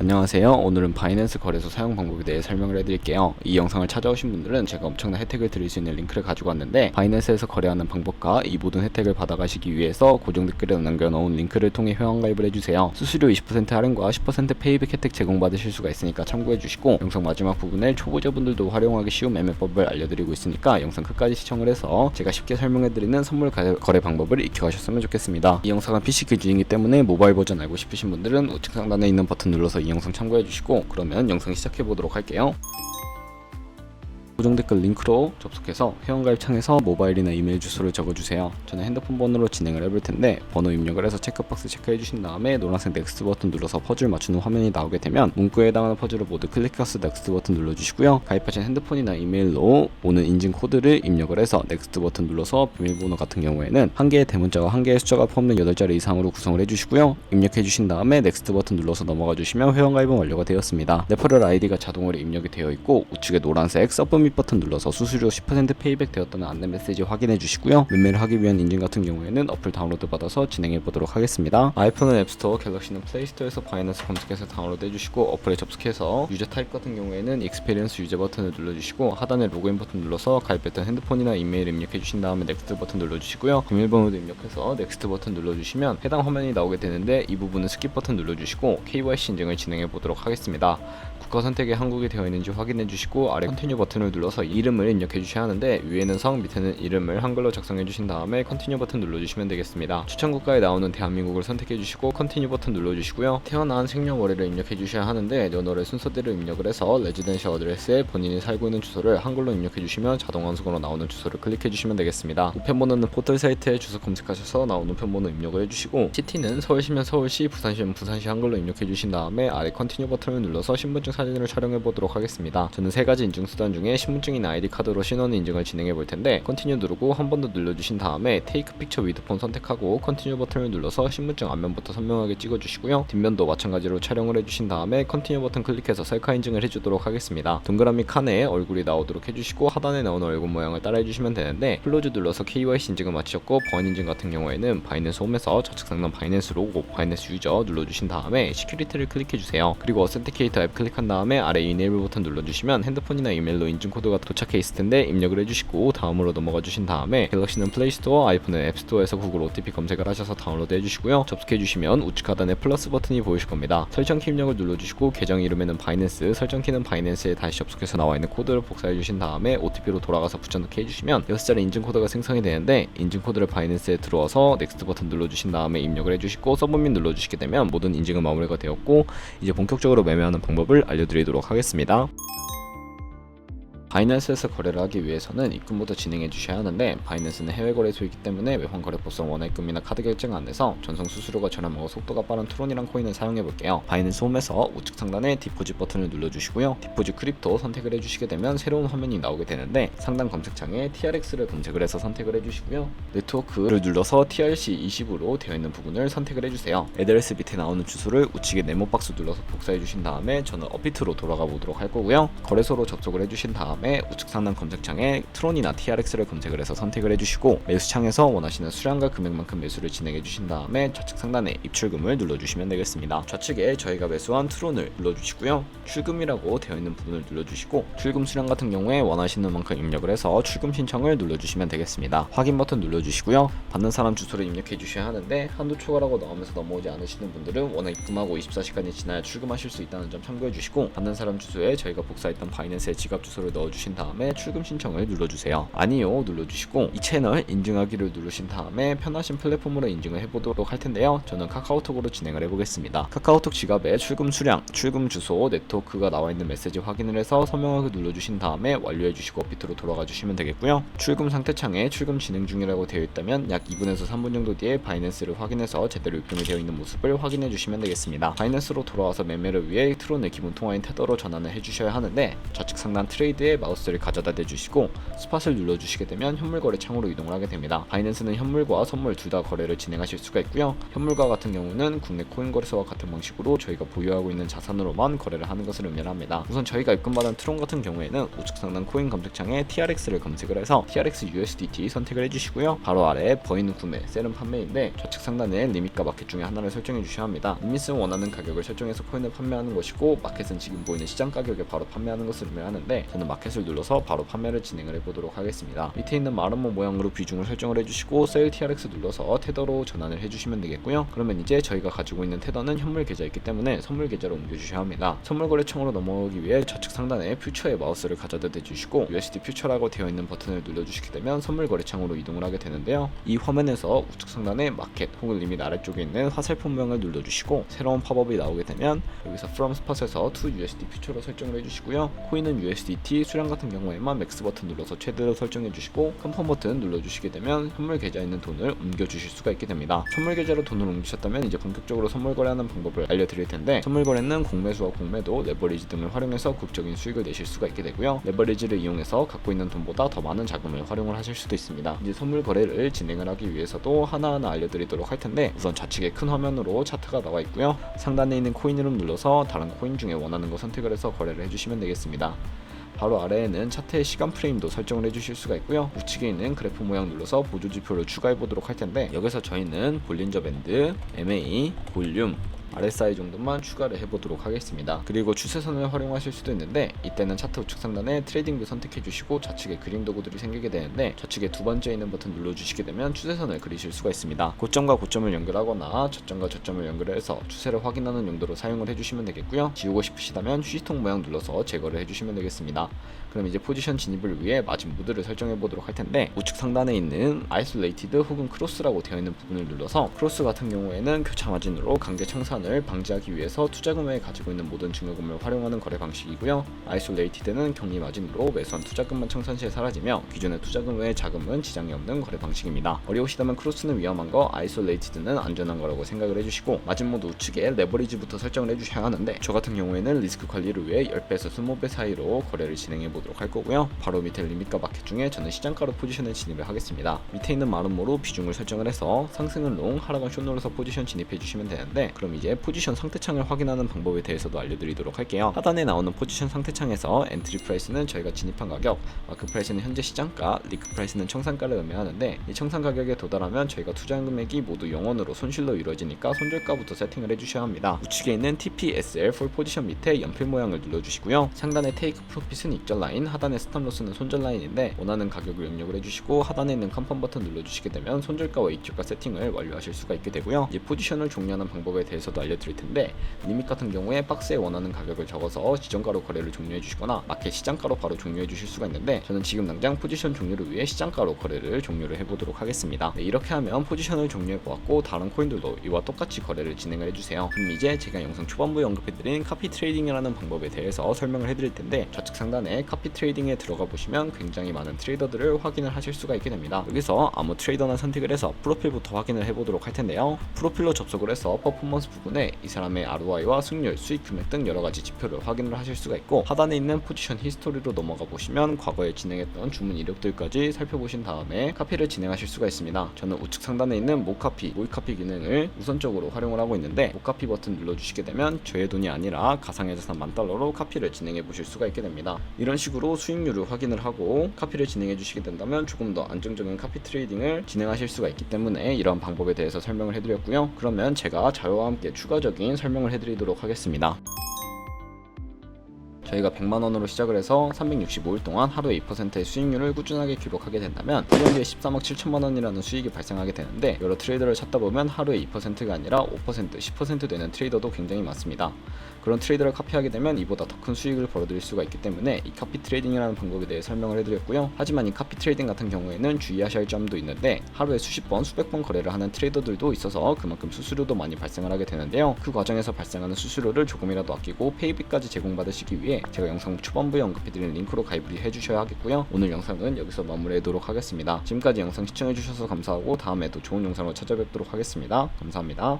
안녕하세요. 오늘은 바이낸스 거래소 사용 방법에 대해 설명을 해드릴게요. 이 영상을 찾아오신 분들은 제가 엄청난 혜택을 드릴 수 있는 링크를 가지고 왔는데, 바이낸스에서 거래하는 방법과 이 모든 혜택을 받아가시기 위해서 고정 댓글에 남겨놓은 링크를 통해 회원가입을 해주세요. 수수료 20% 할인과 10% 페이백 혜택 제공받으실 수가 있으니까 참고해주시고, 영상 마지막 부분에 초보자분들도 활용하기 쉬운 매매법을 알려드리고 있으니까 영상 끝까지 시청을 해서 제가 쉽게 설명해드리는 선물 거래 방법을 익혀가셨으면 좋겠습니다. 이 영상은 PC 기준이기 때문에 모바일 버전 알고 싶으신 분들은 우측 상단에 있는 버튼 눌러서 이 영상 참고해 주시고, 그러면 영상 시작해 보도록 할게요. 고정 댓글 링크로 접속해서 회원가입 창에서 모바일이나 이메일 주소를 적어주세요. 저는 핸드폰 번호로 진행을 해볼 텐데, 번호 입력을 해서 체크박스 체크해 주신 다음에 노란색 넥스트 버튼 눌러서 퍼즐 맞추는 화면이 나오게 되면 문구에 해당하는 퍼즐을 모두 클릭해서 넥스트 버튼 눌러주시고요. 가입하신 핸드폰이나 이메일로 오는 인증 코드를 입력을 해서 넥스트 버튼 눌러서 비밀번호 같은 경우에는 한 개의 대문자와 한 개의 숫자가 포함된 8자리 이상으로 구성을 해주시고요. 입력해 주신 다음에 넥스트 버튼 눌러서 넘어가 주시면 회원가입은 완료가 되었습니다. 레퍼럴 아이디가 자동으로 입력이 되어 있고, 우측에 노란색 서브밋 버튼 눌러서 수수료 10% 페이백 되었다는 안내 메시지 확인해 주시고요. 매매를 하기 위한 인증 같은 경우에는 어플 다운로드 받아서 진행해 보도록 하겠습니다. 아이폰은 앱스토어, 갤럭시는 플레이스토어에서 바이낸스 검색해서 다운로드 해주시고, 어플에 접속해서 유저 타입 같은 경우에는 익스피리언스 유저 버튼을 눌러주시고, 하단에 로그인 버튼 눌러서 가입했던 핸드폰이나 이메일 입력해 주신 다음에 넥스트 버튼 눌러주시고요. 비밀번호도 입력해서 넥스트 버튼 눌러주시면 해당 화면이 나오게 되는데, 이 부분은 스킵 버튼 눌러주시고 KYC 인증을 진행해 보도록 하겠습니다. 국가 선택에 한국이 되어 있는지 확인해 주시고, 아래 컨티뉴 버튼을 눌러서 이름을 입력해 주셔야 하는데, 위에는 성, 밑에는 이름을 한글로 작성해 주신 다음에 컨티뉴 버튼 눌러주시면 되겠습니다. 추천 국가에 나오는 대한민국을 선택해 주시고 컨티뉴 버튼 눌러주시고요. 태어난 생년월일을 입력해 주셔야 하는데, 연월의 순서대로 입력을 해서 레지던셜 어드레스에 본인이 살고 있는 주소를 한글로 입력해 주시면 자동 완수으로 나오는 주소를 클릭해 주시면 되겠습니다. 우편번호는 포털 사이트에 주소 검색하셔서 나오는 우편번호 입력을 해주시고, 시티는 서울시면 서울시, 부산시면 부산시 한글로 입력해 주신 다음에 아래 컨티뉴 버튼을 눌러서 신분증 사진을 촬영해 보도록 하겠습니다. 저는 3가지 인증 수단 중에 신분증이나 아이디 카드로 신원 인증을 진행해 볼 텐데, 컨티뉴 누르고 한 번 더 눌러주신 다음에 테이크 픽처 위드 폰 선택하고 컨티뉴 버튼을 눌러서 신분증 앞면부터 선명하게 찍어주시고요. 뒷면도 마찬가지로 촬영을 해주신 다음에 컨티뉴 버튼 클릭해서 셀카 인증을 해주도록 하겠습니다. 동그라미 칸에 얼굴이 나오도록 해주시고, 하단에 나오는 얼굴 모양을 따라 해주시면 되는데, 클로즈 눌러서 KYC 인증을 마치셨고, 보안 인증 같은 경우에는 바이낸스 홈에서 좌측 상단 바이낸스 로고, 바이낸스 유저 눌러주신 다음에 시큐리티를 클릭해주세요. 그리고 어센티케이터 앱 클릭한 다음에 아래 이네이블 버튼 눌러주시면 핸드폰이나 이메일로 인증 코드가 도착해 있을 텐데 입력을 해주시고, 다음으로 넘어가 주신 다음에 갤럭시는 플레이스토어, 아이폰은 앱스토어에서 구글 OTP 검색을 하셔서 다운로드 해주시고요. 접속해 주시면 우측 하단에 플러스 버튼이 보이실 겁니다. 설정키 입력을 눌러주시고, 계정 이름에는 바이낸스, 설정키는 바이낸스에 다시 접속해서 나와 있는 코드를 복사해 주신 다음에 OTP로 돌아가서 붙여넣기 해주시면 6자리 인증 코드가 생성이 되는데, 인증 코드를 바이낸스에 들어와서 넥스트 버튼 눌러주신 다음에 입력을 해주시고 서브밋 눌러주시게 되면 모든 인증은 마무리가 되었고, 이제 본격적으로 매매하는 방법을 알려드리도록 하겠습니다. 바이낸스에서 거래를 하기 위해서는 입금부터 진행해 주셔야 하는데, 바이낸스는 해외 거래소이기 때문에 외환 거래법상 원화 입금이나 카드 결제가 안 돼서 전송 수수료가 저렴하고 속도가 빠른 트론이란 코인을 사용해 볼게요. 바이낸스 홈에서 우측 상단에 디포짓 버튼을 눌러주시고요. 디포짓 크립토 선택을 해주시게 되면 새로운 화면이 나오게 되는데, 상단 검색창에 TRX를 검색을 해서 선택을 해주시고요. 네트워크를 눌러서 TRC20으로 되어 있는 부분을 선택을 해주세요. 애드레스 밑에 나오는 주소를 우측에 네모박스 눌러서 복사해 주신 다음에 저는 업비트로 돌아가 보도록 할 거고요. 거래소로 접속을 해주신 다음에 우측 상단 검색창에 트론이나 TRX를 검색을 해서 선택을 해주시고, 매수창에서 원하시는 수량과 금액만큼 매수를 진행해 주신 다음에 좌측 상단에 입출금을 눌러주시면 되겠습니다. 좌측에 저희가 매수한 트론을 눌러주시고요. 출금이라고 되어 있는 부분을 눌러주시고, 출금 수량 같은 경우에 원하시는 만큼 입력을 해서 출금 신청을 눌러주시면 되겠습니다. 확인 버튼 눌러주시고요. 받는 사람 주소를 입력해 주셔야 하는데, 한도 초과라고 나오면서 넘어오지 않으시는 분들은 원화 입금하고 24시간이 지나야 출금하실 수 있다는 점 참고해 주시고, 받는 사람 주소에 저희가 복사했던 바이낸스의 지갑 주소를 넣어주신 다음에 출금 신청을 눌러주세요. 아니요 눌러주시고, 이 채널 인증하기를 누르신 다음에 편하신 플랫폼으로 인증을 해보도록 할 텐데요. 저는 카카오톡으로 진행을 해보겠습니다. 카카오톡 지갑에 출금 수량, 출금 주소, 네트워크가 나와 있는 메시지 확인을 해서 선명하게 눌러주신 다음에 완료해 주시고 업비트로 돌아가 주시면 되겠고요. 출금 상태 창에 출금 진행 중이라고 되어 있다면 약 2분에서 3분 정도 뒤에 바이낸스를 확인해서 제대로 입금이 되어 있는 모습을 확인해 주시면 되겠습니다. 바이낸스로 돌아와서 매매를 위해 트론의 기본 통화인 테더로 전환을 해주셔야 하는데, 좌측 상단 트레이드에 마우스를 가져다 대주시고 스팟을 눌러주시게 되면 현물 거래 창으로 이동을 하게 됩니다. 바이낸스는 현물과 선물 둘 다 거래를 진행하실 수가 있고요. 현물과 같은 경우는 국내 코인 거래소와 같은 방식으로 저희가 보유하고 있는 자산으로만 거래를 하는 것을 의미합니다. 우선 저희가 입금받은 트론 같은 경우에는 우측 상단 코인 검색창에 TRX를 검색을 해서 TRX USDT 선택을 해주시고요. 바로 아래 버이는 구매, 셀은 판매인데 좌측 상단에 리밋과 마켓 중에 하나를 설정해 주셔야 합니다. 리밋은 원하는 가격을 설정해서 코인을 판매하는 것이고 마켓은 지금 보이는 시장 가격에 바로 판매하는 것을 의미하는데 저는 마켓을 눌러서 바로 판매를 진행을 해보도록 하겠습니다. 밑에 있는 마름모 모양으로 비중을 설정을 해주시고 셀 TRX 눌러서 테더로 전환을 해주시면 되겠고요. 그러면 이제 저희가 가지고 있는 테더는 현물 계좌이기 때문에 선물 계좌로 옮겨주셔야 합니다. 선물 거래청으로 넘어오기 위해 좌측 상단에 퓨처에 마우스를 가져다 대주시고 USD 퓨처라고 되어 있는 버튼을 눌러주시게 되면 선물 거래창으로 이동을 하게 되는데요. 이 화면에서 우측 상단에 마켓 혹은 리밋 아래쪽에 있는 화살표 모양을 눌러주시고 새로운 팝업이 나오게 되면 여기서 from spot에서 to USD 퓨처로 설정을 해주시고요. 코인은 USDT, 수량 같은 경우에만 맥스 버튼 눌러서 최대로 설정해주시고 컨펌 버튼 눌러주시게 되면 현물 계좌에 있는 돈을 옮겨주실 수가 있게 됩니다. 선물 계좌로 돈을 옮기셨다면 이제 본격적으로 선물 거래하는 방법을 알려드릴 텐데 선물 거래는 공매수와 공매도, 레버리지 등을 활용해서 극적인 수익을 내실 수가 있게 되고요. 레버리지를 이용해서 갖고 있는 돈보다 더 많은 자금을 활용을 하실 수도 있습니다. 이제 선물 거래를 진행을 하기 위해서도 하나하나 알려드리도록 할 텐데 우선 좌측에 큰 화면으로 차트가 나와 있고요. 상단에 있는 코인 이름 눌러서 다른 코인 중에 원하는 거 선택을 해서 거래를 해주시면 되겠습니다. 바로 아래에는 차트의 시간 프레임도 설정을 해주실 수가 있고요. 우측에 있는 그래프 모양 눌러서 보조 지표를 추가해 보도록 할 텐데 여기서 저희는 볼린저 밴드, MA, 볼륨, RSI 정도만 추가를 해보도록 하겠습니다. 그리고 추세선을 활용하실 수도 있는데 이때는 차트 우측 상단에 트레이딩 뷰 선택해 주시고 좌측에 그림 도구들이 생기게 되는데 좌측에 두 번째 있는 버튼 눌러주시게 되면 추세선을 그리실 수가 있습니다. 고점과 고점을 연결하거나 저점과 저점을 연결해서 추세를 확인하는 용도로 사용을 해주시면 되겠고요. 지우고 싶으시다면 휴지통 모양 눌러서 제거를 해주시면 되겠습니다. 그럼 이제 포지션 진입을 위해 마진 모드를 설정해 보도록 할 텐데 우측 상단에 있는 아이솔레이티드 혹은 크로스라고 되어 있는 부분을 눌러서 크로스 같은 경우에는 교차 마진으로 강제 청산을 방지하기 위해서 투자금에 가지고 있는 모든 증여금을 활용하는 거래 방식이고요. 아이솔레이티드는 격리 마진으로 매수한 투자금만 청산 시에 사라지며 기존의 투자금 외의 자금은 지장이 없는 거래 방식입니다. 어려우시다면 크로스는 위험한 거, 아이솔레이티드는 안전한 거라고 생각을 해주시고 마진 모드 우측에 레버리지부터 설정을 해주셔야 하는데 저 같은 경우에는 리스크 관리를 위해 10배에서 20배 사이로 거래를 진행해 보도록 할 거고요. 바로 밑에 리밋과 마켓 중에 저는 시장가로 포지션을 진입을 하겠습니다. 밑에 있는 마름모로 비중을 설정을 해서 상승은 롱, 하락은 숏 눌러서 포지션 진입해 주시면 되는데 그럼 이제 포지션 상태창을 확인하는 방법에 대해서도 알려드리도록 할게요. 하단에 나오는 포지션 상태창에서 엔트리 프라이스는 저희가 진입한 가격, 마크 프라이스는 현재 시장가, 리크 프라이스는 청산가를 의미하는데 이 청산 가격에 도달하면 저희가 투자한 금액이 모두 0원으로 손실로 이루어지니까 손절가부터 세팅을 해주셔야 합니다. 우측에 있는 TPSL 풀 포지션 밑에 연필 모양을 눌러주시고요. 상단에 테이크 프로핏은 익절 라인, 하단에 스탑 로스는 손절 라인인데 원하는 가격을 입력을 해주시고 하단에 있는 컨펌 버튼 눌러주시게 되면 손절가와 익절가 세팅을 완료하실 수가 있게 되고요. 이 포지션을 종료하는 방법에 대해서도 알려드릴 텐데 리밋 같은 경우에 박스에 원하는 가격을 적어서 지정가로 거래를 종료해 주시거나 마켓 시장가로 바로 종료해 주실 수가 있는데 저는 지금 당장 포지션 종료를 위해 시장가로 거래를 종료를 해보도록 하겠습니다. 네, 이렇게 하면 포지션을 종료해 보았고 다른 코인들도 이와 똑같이 거래를 진행을 해주세요. 그럼 이제 제가 영상 초반부에 언급해드린 카피 트레이딩이라는 방법에 대해서 설명을 해드릴 텐데 좌측 상단에 카피 트레이딩에 들어가 보시면 굉장히 많은 트레이더들을 확인을 하실 수가 있게 됩니다. 여기서 아무 트레이더나 선택을 해서 프로필부터 확인을 해보도록 할 텐데요. 프로필로 접속을 해서 퍼포먼스 부분에 이 사람의 ROI와 승률, 수익 금액 등 여러가지 지표를 확인을 하실 수가 있고 하단에 있는 포지션 히스토리로 넘어가 보시면 과거에 진행했던 주문 이력들까지 살펴보신 다음에 카피를 진행하실 수가 있습니다. 저는 우측 상단에 있는 모카피, 모이카피 기능을 우선적으로 활용을 하고 있는데 모카피 버튼 눌러주시게 되면 저의 돈이 아니라 가상의 자산 $10,000로 카피를 진행해 보실 수가 있게 됩니다. 이런 식으로 수익률을 확인을 하고 카피를 진행해 주시게 된다면 조금 더 안정적인 카피 트레이딩을 진행하실 수가 있기 때문에 이런 방법에 대해서 설명을 해드렸고요. 그러면 제가 자료와 함께 추가적인 설명을 해드리도록 하겠습니다. 저희가 100만원으로 시작을 해서 365일 동안 하루에 2%의 수익률을 꾸준하게 기록하게 된다면 1년 뒤에 13억 7천만원이라는 수익이 발생하게 되는데 여러 트레이더를 찾다 보면 하루에 2%가 아니라 5%, 10% 되는 트레이더도 굉장히 많습니다. 그런 트레이더를 카피하게 되면 이보다 더 큰 수익을 벌어들일 수가 있기 때문에 이 카피 트레이딩이라는 방법에 대해 설명을 해드렸고요. 하지만 이 카피 트레이딩 같은 경우에는 주의하셔야 할 점도 있는데 하루에 수십 번, 수백 번 거래를 하는 트레이더들도 있어서 그만큼 수수료도 많이 발생을 하게 되는데요. 그 과정에서 발생하는 수수료를 조금이라도 아끼고 페이비까지 제공받으시기 위해 제가 영상 초반부에 언급해드린 링크로 가입을 해주셔야 하겠고요. 오늘 영상은 여기서 마무리하도록 하겠습니다. 지금까지 영상 시청해주셔서 감사하고 다음에 또 좋은 영상으로 찾아뵙도록 하겠습니다. 감사합니다.